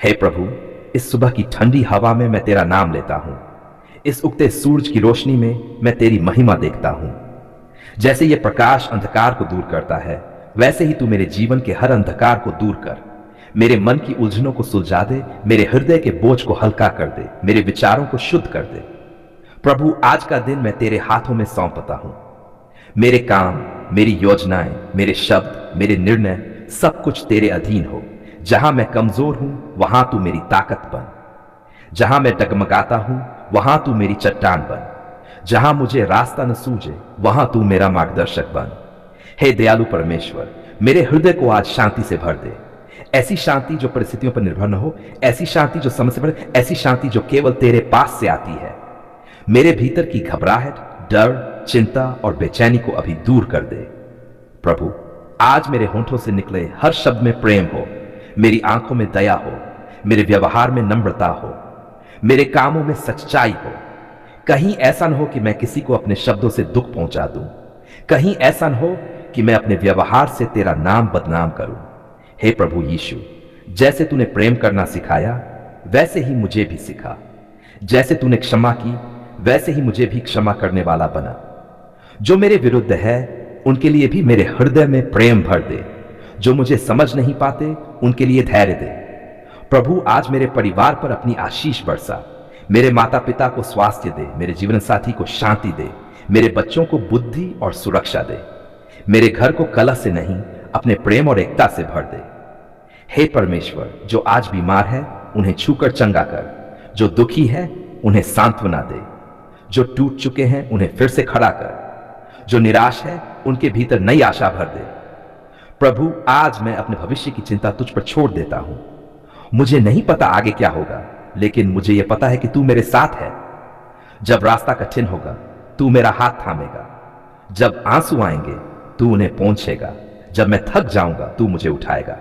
हे प्रभु, इस सुबह की ठंडी हवा में मैं तेरा नाम लेता हूं। इस उगते सूरज की रोशनी में मैं तेरी महिमा देखता हूं। जैसे ये प्रकाश अंधकार को दूर करता है, वैसे ही तू मेरे जीवन के हर अंधकार को दूर कर। मेरे मन की उलझनों को सुलझा दे, मेरे हृदय के बोझ को हल्का कर दे, मेरे विचारों को शुद्ध कर दे। प्रभु, आज का दिन मैं तेरे हाथों में सौंपता हूं। मेरे काम, मेरी योजनाएं, मेरे शब्द, मेरे निर्णय, सब कुछ तेरे अधीन हो। जहां मैं कमजोर हूं, वहां तू मेरी ताकत बन। जहां मैं डगमगाता हूं, वहां तू मेरी चट्टान बन। जहां मुझे रास्ता न सूझे, वहां तू मेरा मार्गदर्शक बन। हे दयालु परमेश्वर, मेरे हृदय को आज शांति से भर दे। ऐसी शांति जो परिस्थितियों पर निर्भर न हो, ऐसी शांति जो समय से भर, ऐसी शांति जो केवल तेरे पास से आती है। मेरे भीतर की घबराहट, डर, चिंता और बेचैनी को अभी दूर कर दे। प्रभु, आज मेरे होंठों से निकले हर शब्द में प्रेम हो, मेरी आंखों में दया हो, मेरे व्यवहार में नम्रता हो, मेरे कामों में सच्चाई हो। कहीं ऐसा न हो कि मैं किसी को अपने शब्दों से दुख पहुंचा दूं। कहीं ऐसा न हो कि मैं अपने व्यवहार से तेरा नाम बदनाम करूं। हे प्रभु यीशु, जैसे तूने प्रेम करना सिखाया, वैसे ही मुझे भी सिखा। जैसे तूने क्षमा की, वैसे ही मुझे भी क्षमा करने वाला बना। जो मेरे विरुद्ध है, उनके लिए भी मेरे हृदय में प्रेम भर दे। जो मुझे समझ नहीं पाते, उनके लिए धैर्य दे। प्रभु, आज मेरे परिवार पर अपनी आशीष बरसा। मेरे माता पिता को स्वास्थ्य दे, मेरे जीवन साथी को शांति दे, मेरे बच्चों को बुद्धि और सुरक्षा दे। मेरे घर को कलह से नहीं, अपने प्रेम और एकता से भर दे। हे परमेश्वर, जो आज बीमार है, उन्हें छूकर चंगा कर। जो दुखी है, उन्हें सांत्वना दे। जो टूट चुके हैं, उन्हें फिर से खड़ा कर। जो निराश है, उनके भीतर नई आशा भर दे। प्रभु, आज मैं अपने भविष्य की चिंता तुझ पर छोड़ देता हूं। मुझे नहीं पता आगे क्या होगा, लेकिन मुझे यह पता है कि तू मेरे साथ है। जब रास्ता कठिन होगा, तू मेरा हाथ थामेगा। जब आंसू आएंगे, तू उन्हें पोंछेगा। जब मैं थक जाऊंगा, तू मुझे उठाएगा।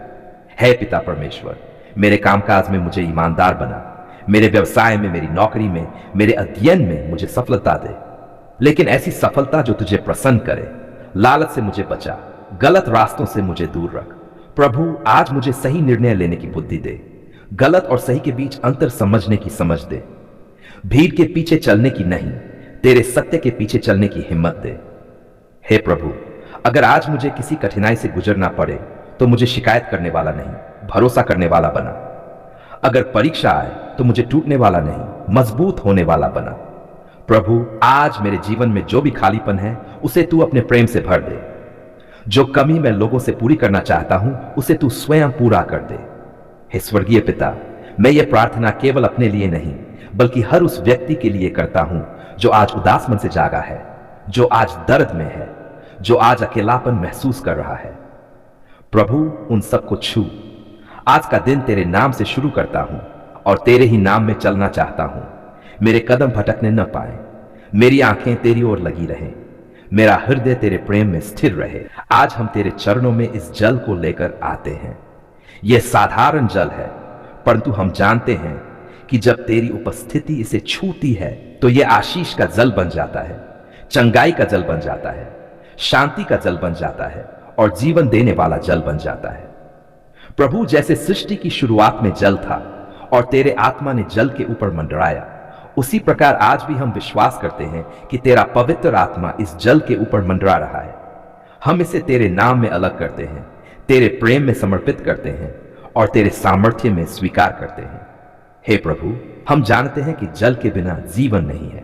हे पिता परमेश्वर, मेरे कामकाज में मुझे ईमानदार बना। मेरे व्यवसाय में, मेरी नौकरी में, मेरे अध्ययन में मुझे सफलता दे, लेकिन ऐसी सफलता जो तुझे प्रसन्न करे। लालच से मुझे बचा, गलत रास्तों से मुझे दूर रख। प्रभु, आज मुझे सही निर्णय लेने की बुद्धि दे। गलत और सही के बीच अंतर समझने की समझ दे। भीड़ के पीछे चलने की नहीं, तेरे सत्य के पीछे चलने की हिम्मत दे। हे प्रभु, अगर आज मुझे किसी कठिनाई से गुजरना पड़े, तो मुझे शिकायत करने वाला नहीं, भरोसा करने वाला बना। अगर परीक्षा आए, तो मुझे टूटने वाला नहीं, मजबूत होने वाला बना। प्रभु, आज मेरे जीवन में जो भी खालीपन है, उसे तू अपने प्रेम से भर दे। जो कमी मैं लोगों से पूरी करना चाहता हूं, उसे तू स्वयं पूरा कर दे। हे स्वर्गीय पिता, मैं ये प्रार्थना केवल अपने लिए नहीं, बल्कि हर उस व्यक्ति के लिए करता हूं जो आज उदास मन से जागा है, जो आज दर्द में है, जो आज अकेलापन महसूस कर रहा है। प्रभु, उन सबको छू। आज का दिन तेरे नाम से शुरू करता हूं और तेरे ही नाम में चलना चाहता हूं। मेरे कदम भटकने न पाए, मेरी आंखें तेरी ओर लगी रहें, मेरा हृदय तेरे प्रेम में स्थिर रहे। आज हम तेरे चरणों में इस जल को लेकर आते हैं। यह साधारण जल है, परंतु हम जानते हैं कि जब तेरी उपस्थिति इसे छूती है, तो यह आशीष का जल बन जाता है, चंगाई का जल बन जाता है, शांति का जल बन जाता है और जीवन देने वाला जल बन जाता है। प्रभु, जैसे सृष्टि की शुरुआत में जल था और तेरे आत्मा ने जल के ऊपर मंडराया, उसी प्रकार आज भी हम विश्वास करते हैं कि तेरा पवित्र आत्मा इस जल के ऊपर मंडरा रहा है। हम इसे तेरे नाम में अलग करते हैं, तेरे प्रेम में समर्पित करते हैं और तेरे सामर्थ्य में स्वीकार करते हैं। हे प्रभु, हम जानते हैं कि जल के बिना जीवन नहीं है।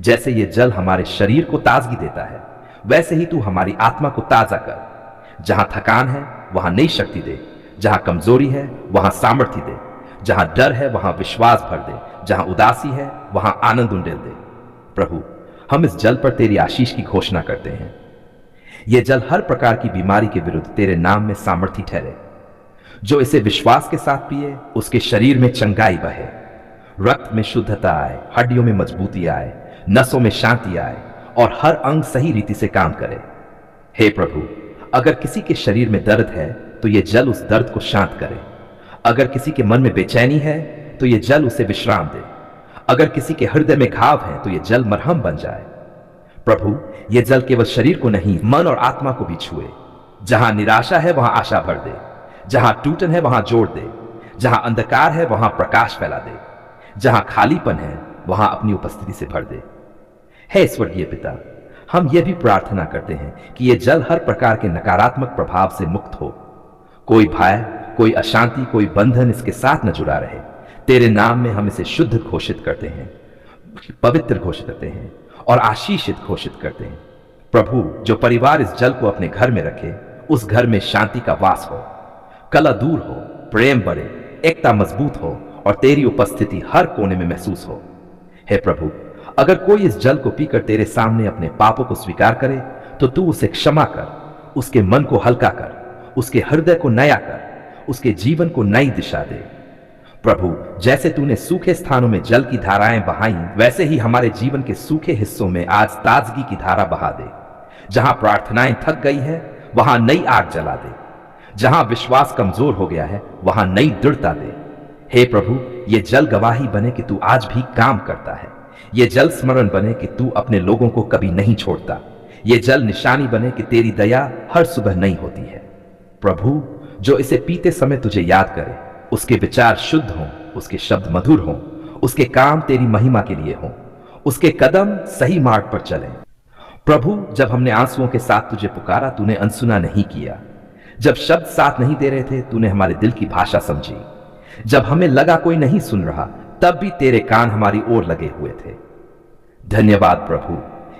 जैसे ये जल हमारे शरीर को ताजगी देता है, वैसे ही तू हमारी आत्मा को ताजा कर। जहां थकान है, वहां नई शक्ति दे। जहां कमजोरी है, वहां सामर्थ्य दे। जहां डर है, वहां विश्वास भर दे। जहां उदासी है, वहां आनंद उंडेल दे। प्रभु, हम इस जल पर तेरी आशीष की घोषणा करते हैं। यह जल हर प्रकार की बीमारी के विरुद्ध तेरे नाम में सामर्थ्य ठहरे। जो इसे विश्वास के साथ पिए, उसके शरीर में चंगाई बहे, रक्त में शुद्धता आए, हड्डियों में मजबूती आए, नसों में शांति आए और हर अंग सही रीति से काम करे। हे प्रभु, अगर किसी के शरीर में दर्द है, तो यह जल उस दर्द को शांत करे। अगर किसी के मन में बेचैनी है, तो यह जल उसे विश्राम दे। अगर किसी के हृदय में घाव है, तो यह जल मरहम बन जाए। प्रभु, यह जल केवल शरीर को नहीं, मन और आत्मा को भी छुए। जहां निराशा है, वहां आशा भर दे। जहां टूटन है, वहां जोड़ दे। जहां अंधकार है वहां प्रकाश फैला दे, जहां खालीपन है वहां अपनी उपस्थिति से भर दे। हे स्वर्गीय पिता, हम यह भी प्रार्थना करते हैं कि यह जल हर प्रकार के नकारात्मक प्रभाव से मुक्त हो। कोई भय, कोई अशांति, कोई बंधन इसके साथ न जुड़ा रहे। तेरे नाम में हम इसे शुद्ध घोषित करते हैं, पवित्र घोषित करते हैं और आशीषित घोषित करते हैं। प्रभु, जो परिवार इस जल को अपने घर में रखे, उस घर में शांति का वास हो, कलह दूर हो, प्रेम बढ़े, एकता मजबूत हो और तेरी उपस्थिति हर कोने में महसूस हो। हे प्रभु, अगर कोई इस जल को पीकर तेरे सामने अपने पापों को स्वीकार करे तो तू उसे क्षमा कर, उसके मन को हल्का कर, उसके हृदय को नया कर, उसके जीवन को नई दिशा दे। प्रभु, जैसे तूने सूखे स्थानों में जल की धाराएं बहाई, वैसे ही हमारे जीवन के सूखे हिस्सों में आज ताजगी की धारा बहा दे। जहां प्रार्थनाएं थक गई है वहां नई आग जला दे, जहां विश्वास कमजोर हो गया है वहां नई दृढ़ता दे। हे प्रभु, ये जल गवाही बने कि तू आज भी काम करता है। ये जल स्मरण बने कि तू अपने लोगों को कभी नहीं छोड़ता। ये जल निशानी बने कि तेरी दया हर सुबह नई होती है। प्रभु, जो इसे पीते समय तुझे याद करे, उसके विचार शुद्ध हों, उसके शब्द मधुर हों, उसके काम तेरी महिमा के लिए हों, उसके कदम सही मार्ग पर चलें। प्रभु, जब हमने आंसुओं के साथ तुझे पुकारा, तूने अनसुना नहीं किया। जब शब्द साथ नहीं दे रहे थे, तूने हमारे दिल की भाषा समझी। जब हमें लगा कोई नहीं सुन रहा, तब भी तेरे कान हमारी ओर लगे हुए थे। धन्यवाद प्रभु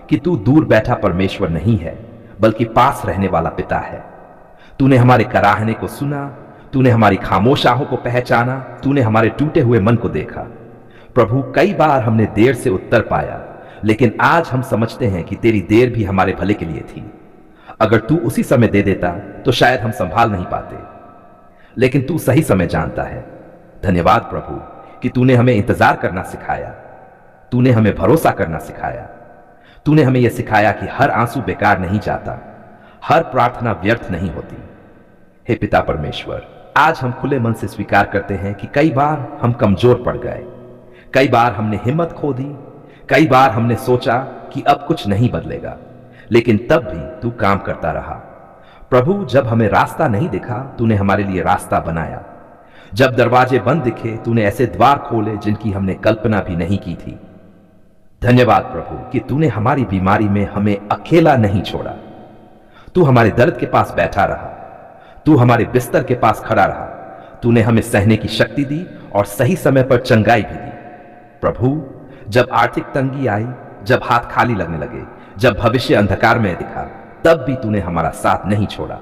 कि तू दूर बैठा परमेश्वर नहीं है, बल्कि पास रहने वाला पिता है। तूने हमारे कराहने को सुना, तूने हमारी खामोश आहों को पहचाना, तूने हमारे टूटे हुए मन को देखा। प्रभु, कई बार हमने देर से उत्तर पाया, लेकिन आज हम समझते हैं कि तेरी देर भी हमारे भले के लिए थी। अगर तू उसी समय दे देता तो शायद हम संभाल नहीं पाते, लेकिन तू सही समय जानता है। धन्यवाद प्रभु कि तूने हमें इंतजार करना सिखाया, तूने हमें भरोसा करना सिखाया, तूने हमें यह सिखाया कि हर आंसू बेकार नहीं जाता, हर प्रार्थना व्यर्थ नहीं होती। हे पिता परमेश्वर, आज हम खुले मन से स्वीकार करते हैं कि कई बार हम कमजोर पड़ गए, कई बार हमने हिम्मत खो दी, कई बार हमने सोचा कि अब कुछ नहीं बदलेगा, लेकिन तब भी तू काम करता रहा। प्रभु, जब हमें रास्ता नहीं दिखा, तूने हमारे लिए रास्ता बनाया। जब दरवाजे बंद दिखे, तूने ऐसे द्वार खोले जिनकी हमने कल्पना भी नहीं की थी। धन्यवाद प्रभु कि तूने हमारी बीमारी में हमें अकेला नहीं छोड़ा। तू हमारे दर्द के पास बैठा रहा, तू हमारे बिस्तर के पास खड़ा रहा, तूने हमें सहने की शक्ति दी और सही समय पर चंगाई भी दी। प्रभु, जब आर्थिक तंगी आई, जब हाथ खाली लगने लगे, जब भविष्य अंधकार में दिखा, तब भी तूने हमारा साथ नहीं छोड़ा।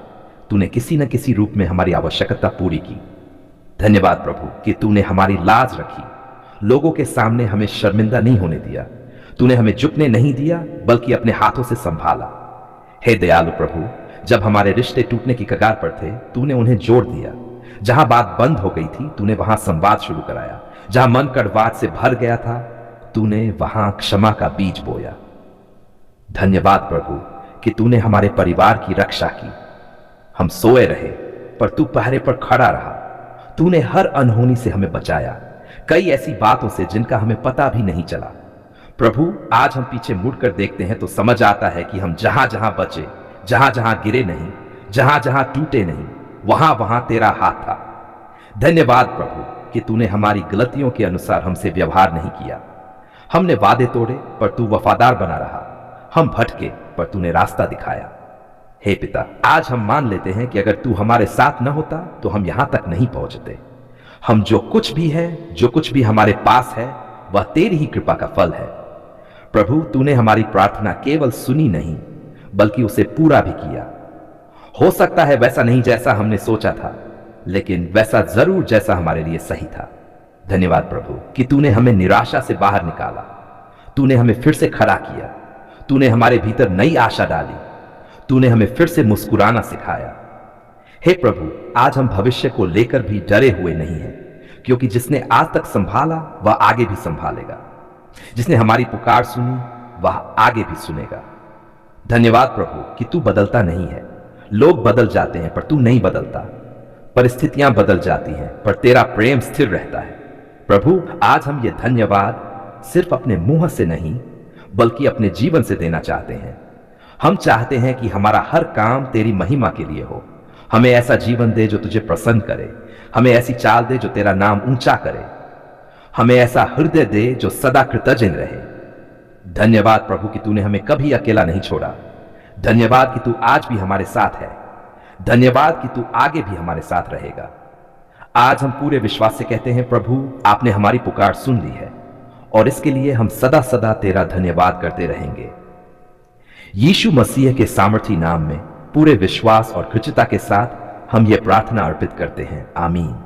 तूने किसी न किसी रूप में हमारी आवश्यकता पूरी की। धन्यवाद प्रभु कि तूने हमारी लाज रखी, लोगों के सामने हमें शर्मिंदा नहीं होने दिया। तूने हमें झुकने नहीं दिया, बल्कि अपने हाथों से संभाला। हे दयालु प्रभु, जब हमारे रिश्ते टूटने की कगार पर थे, तूने उन्हें जोड़ दिया। जहां बात बंद हो गई थी, तूने वहां संवाद शुरू कराया। जहां मन कड़वाहट से भर गया था, तूने वहां क्षमा का बीज बोया। धन्यवाद प्रभु कि तूने हमारे परिवार की रक्षा की। हम सोए रहे, पर तू पहरे पर खड़ा रहा। तूने हर अनहोनी से हमें बचाया, कई ऐसी बातों से जिनका हमें पता भी नहीं चला। प्रभु, आज हम पीछे मुड़कर देखते हैं तो समझ आता है कि हम जहां जहां बचे, जहां जहां गिरे नहीं, जहां जहां टूटे नहीं, वहां वहां तेरा हाथ था। धन्यवाद प्रभु कि तूने हमारी गलतियों के अनुसार हमसे व्यवहार नहीं किया। हमने वादे तोड़े, पर तू वफादार बना रहा। हम भटके, पर तूने रास्ता दिखाया। हे पिता, आज हम मान लेते हैं कि अगर तू हमारे साथ न होता तो हम यहां तक नहीं पहुंचते। हम जो कुछ भी है, जो कुछ भी हमारे पास है, वह तेरी ही कृपा का फल है। प्रभु, तूने हमारी प्रार्थना केवल सुनी नहीं, बल्कि उसे पूरा भी किया। हो सकता है वैसा नहीं जैसा हमने सोचा था, लेकिन वैसा जरूर जैसा हमारे लिए सही था। धन्यवाद प्रभु कि तूने हमें निराशा से बाहर निकाला, तूने हमें फिर से खड़ा किया, तूने हमारे भीतर नई आशा डाली, तूने हमें फिर से मुस्कुराना सिखाया। हे प्रभु, आज हम भविष्य को लेकर भी डरे हुए नहीं हैं, क्योंकि जिसने आज तक संभाला वह आगे भी संभालेगा। जिसने हमारी पुकार सुनी वह आगे भी सुनेगा। धन्यवाद प्रभु कि तू बदलता नहीं है। लोग बदल जाते हैं पर तू नहीं बदलता, परिस्थितियां बदल जाती हैं पर तेरा प्रेम स्थिर रहता है। प्रभु, आज हम ये धन्यवाद सिर्फ अपने मुंह से नहीं, बल्कि अपने जीवन से देना चाहते हैं। हम चाहते हैं कि हमारा हर काम तेरी महिमा के लिए हो। हमें ऐसा जीवन दे जो तुझे प्रसन्न करे। हमें ऐसी चाल दे जो तेरा नाम ऊंचा करे। हमें ऐसा हृदय दे जो सदा कृतज्ञ रहे। धन्यवाद प्रभु कि तूने हमें कभी अकेला नहीं छोड़ा। धन्यवाद कि तू आज भी हमारे साथ है। धन्यवाद कि तू आगे भी हमारे साथ रहेगा। आज हम पूरे विश्वास से कहते हैं प्रभु आपने हमारी पुकार सुन ली है और इसके लिए हम सदा सदा तेरा धन्यवाद करते रहेंगे। यीशु मसीह के सामर्थी नाम में पूरे विश्वास और कृतज्ञता के साथ हम ये प्रार्थना अर्पित करते हैं। आमीन।